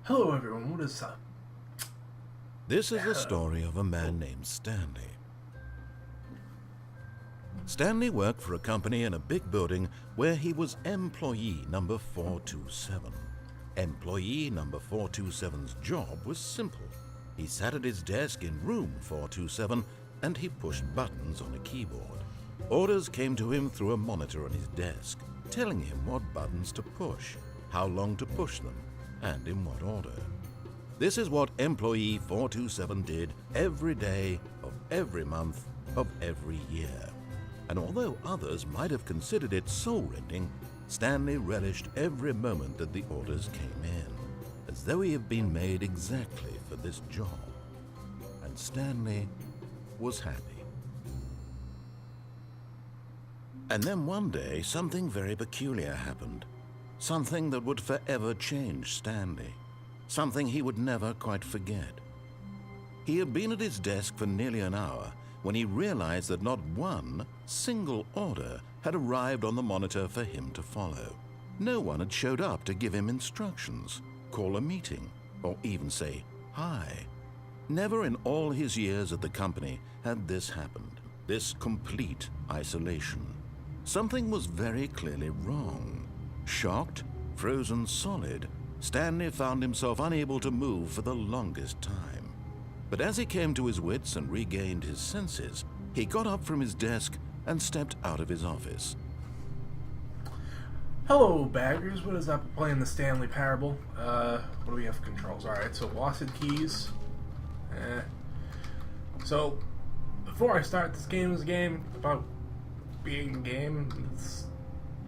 Hello everyone, what is up? This is the story of a man named Stanley. Stanley worked for a company in a big building where he was employee number 427. Employee number 427's job was simple. He sat at his desk in room 427 and he pushed buttons on a keyboard. Orders came to him through a monitor on his desk, telling him what buttons to push, how long to push them, and in what order. This is what employee 427 did every day of every month of every year. And although others might have considered it soul-rending, Stanley relished every moment that the orders came in, as though he had been made exactly for this job. And Stanley was happy. And then one day, something very peculiar happened. Something that would forever change Stanley. Something he would never quite forget. He had been at his desk for nearly an hour when he realized that not one single order had arrived on the monitor for him to follow. No one had showed up to give him instructions, call a meeting, or even say hi. Never in all his years at the company had this happened, this complete isolation. Something was very clearly wrong. Shocked, frozen solid, Stanley found himself unable to move for the longest time. But as he came to his wits and regained his senses, he got up from his desk and stepped out of his office. Hello baggers, what is up? Playing the Stanley Parable. What do we have for controls? Alright, so lost keys. So, before I start, this game is a game about being a game. It's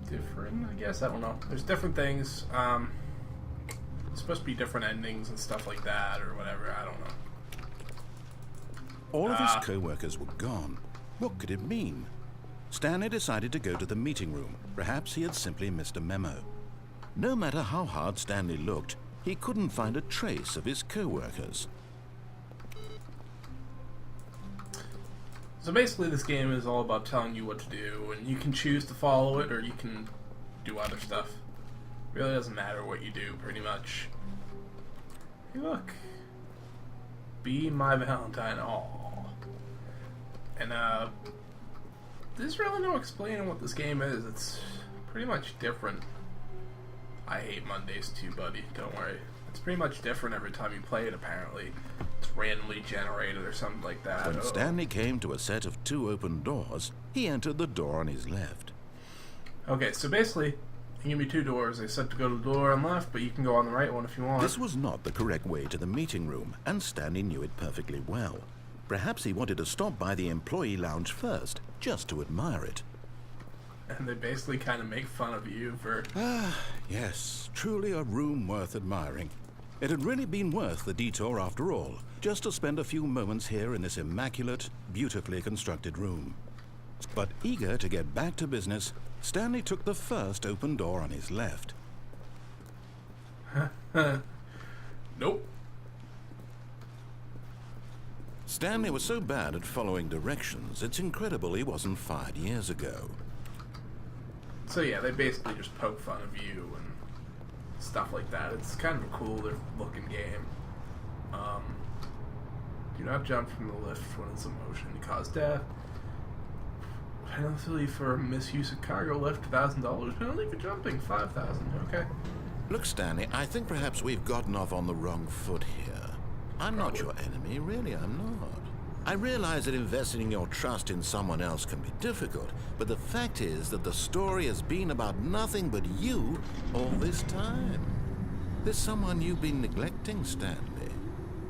different, I guess. I don't know. There's different things. It's supposed to be different endings and stuff like that, or whatever. I don't know. All of his co-workers were gone. What could it mean? Stanley decided to go to the meeting room. Perhaps he had simply missed a memo. No matter how hard Stanley looked, he couldn't find a trace of his co-workers. So basically this game is all about telling you what to do, and you can choose to follow it, or you can do other stuff. Really doesn't matter what you do, pretty much. Hey, look. Be my Valentine. Aww. And, there's really no explaining what this game is. It's pretty much different. I hate Mondays too, buddy. Don't worry. It's pretty much different every time you play it, apparently. It's randomly generated or something like that. When Stanley came to a set of 2 open doors, he entered the door on his left. Okay, so basically, you give me 2 doors. They said to go to the door on the left, but you can go on the right one if you want. This was not the correct way to the meeting room, and Stanley knew it perfectly well. Perhaps he wanted to stop by the employee lounge first, just to admire it. And they basically kind of make fun of you for... Yes, truly a room worth admiring. It had really been worth the detour after all, just to spend a few moments here in this immaculate, beautifully constructed room. But eager to get back to business, Stanley took the first open door on his left. Nope. Stanley was so bad at following directions, it's incredible he wasn't fired years ago. So yeah, they basically just poke fun of you and stuff like that. It's kind of a cooler looking game. Do not jump from the lift when it's in motion to cause death. Penalty for misuse of cargo lift, $1,000. Penalty for jumping, $5,000. Okay. Look, Stanley, I think perhaps we've gotten off on the wrong foot here. I'm not your enemy, really, I'm not. I realize that investing your trust in someone else can be difficult, but the fact is that the story has been about nothing but you all this time. There's someone you've been neglecting, Stanley.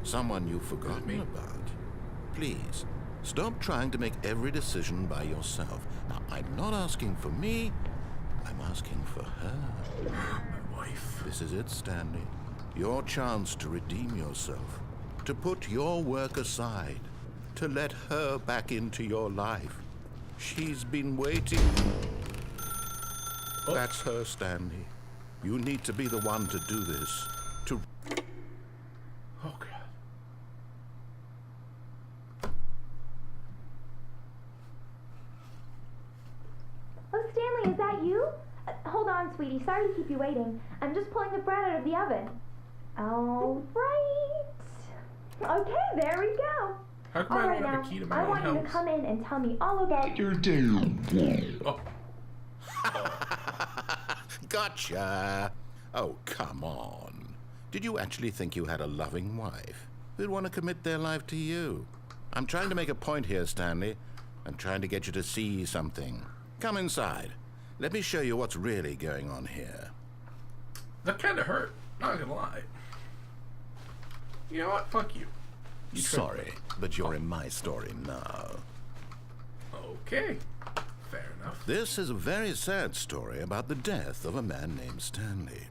Someone you've forgotten about. Please, stop trying to make every decision by yourself. Now, I'm not asking for me, I'm asking for her. My wife. This is it, Stanley. Your chance to redeem yourself. To put your work aside. To let her back into your life. She's been waiting. Oh. That's her, Stanley. You need to be the one to do this. To... Oh, God. Oh, Stanley, is that you? Hold on, sweetie. Sorry to keep you waiting. I'm just pulling the bread out of the oven. All right. Okay, there we go. How come I don't have a key to my I own want you to house? come in and tell me all about your Oh, Gotcha! Oh, come on. Did you actually think you had a loving wife who'd want to commit their life to you? I'm trying to make a point here, Stanley. I'm trying to get you to see something. Come inside. Let me show you what's really going on here. that kind of hurt. Not gonna lie. You know what? Fuck you. You tricked Sorry, but you're in my story now. me. Okay. Fair enough. This is a very sad story about the death of a man named Stanley.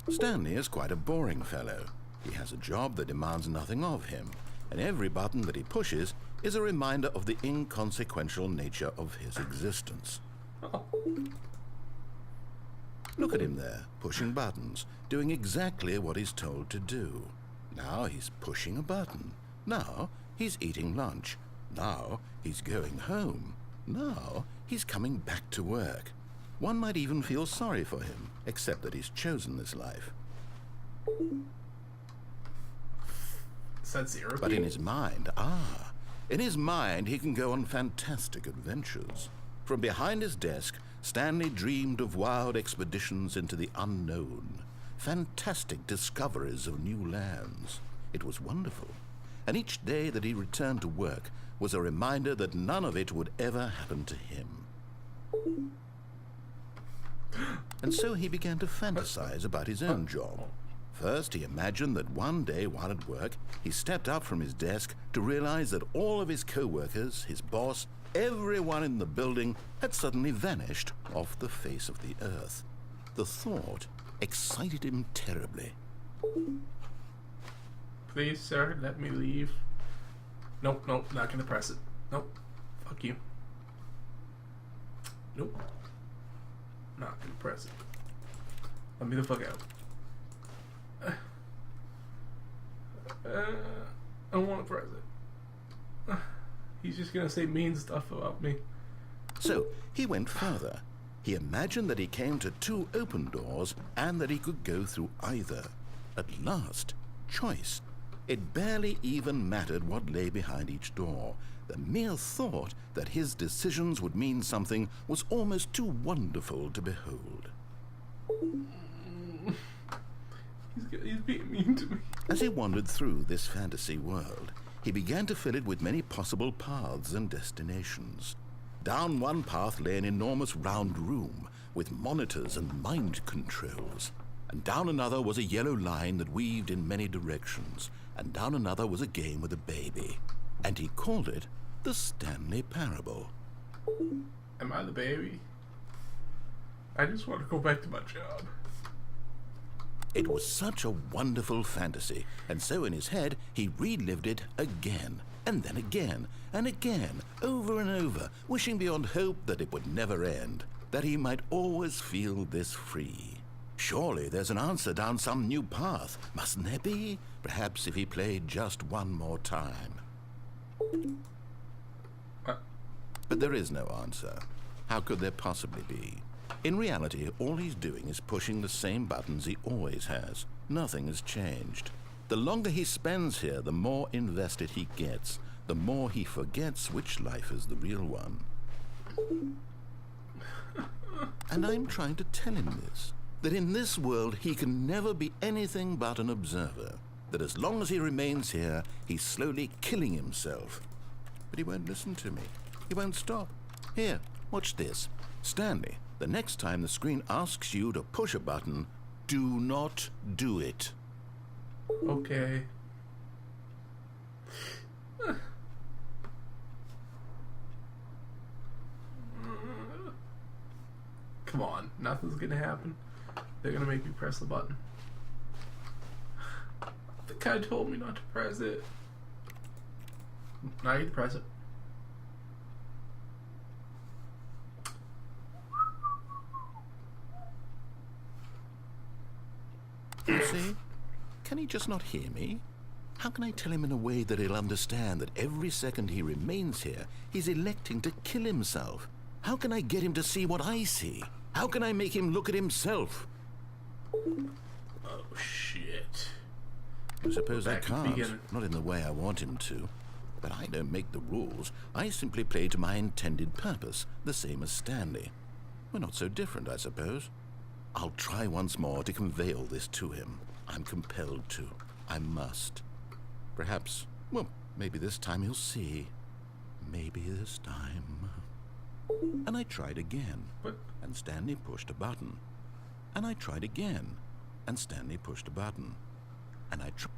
Stanley is quite a boring fellow. He has a job that demands nothing of him, and every button that he pushes is a reminder of the inconsequential nature of his existence. Oh. Look at him there, pushing buttons, doing exactly what he's told to do. Now he's pushing a button. Now he's eating lunch. Now he's going home. Now he's coming back to work. One might even feel sorry for him, except that he's chosen this life. Is that zero? But in his mind, in his mind he can go on fantastic adventures. From behind his desk, Stanley dreamed of wild expeditions into the unknown, fantastic discoveries of new lands. It was wonderful, and each day that he returned to work was a reminder that none of it would ever happen to him. And so he began to fantasize about his own job. First, he imagined that one day while at work, he stepped up from his desk to realize that all of his co-workers, his boss, everyone in the building had suddenly vanished off the face of the earth. The thought excited him terribly. Please, sir, let me leave. Nope, nope, not gonna press it. Nope. Fuck you. Nope. Not gonna press it. Let me the fuck out. I don't want to press it. He's just gonna say mean stuff about me. So he went further. He imagined that he came to two open doors and that he could go through either. At last, choice. It barely even mattered what lay behind each door. The mere thought that his decisions would mean something was almost too wonderful to behold. He's being mean to me. As he wandered through this fantasy world, he began to fill it with many possible paths and destinations. Down one path lay an enormous round room with monitors and mind controls. And down another was a yellow line that weaved in many directions. And down another was a game with a baby. And he called it the Stanley Parable. Am I the baby? I just want to go back to my job. It was such a wonderful fantasy, and so in his head he relived it again, and then again, and again, over and over, wishing beyond hope that it would never end, that he might always feel this free. Surely there's an answer down some new path, mustn't there be? Perhaps if he played just one more time. But there is no answer. How could there possibly be? In reality, all he's doing is pushing the same buttons he always has. Nothing has changed. The longer he spends here, the more invested he gets, the more he forgets which life is the real one. And I'm trying to tell him this, that in this world he can never be anything but an observer, that as long as he remains here, he's slowly killing himself. But he won't listen to me. He won't stop. Here, watch this. Stanley, the next time the screen asks you to push a button, do not do it. Okay. Come on, nothing's gonna happen. They're gonna make me press the button. The guy told me not to press it. Now I need to press it. You see? Can he just not hear me? How can I tell him in a way that he'll understand that every second he remains here, he's electing to kill himself? How can I get him to see what I see? How can I make him look at himself? Oh, shit. I suppose I Back to the can't. beginning. Not in the way I want him to. But I don't make the rules. I simply play to my intended purpose, the same as Stanley. We're not so different, I suppose. I'll try once more to convey all this to him. I'm compelled to. I must. Perhaps, well, maybe this time he'll see. Maybe this time. And I tried again. What? And Stanley pushed a button. And I tried again. And Stanley pushed a button. And I tried.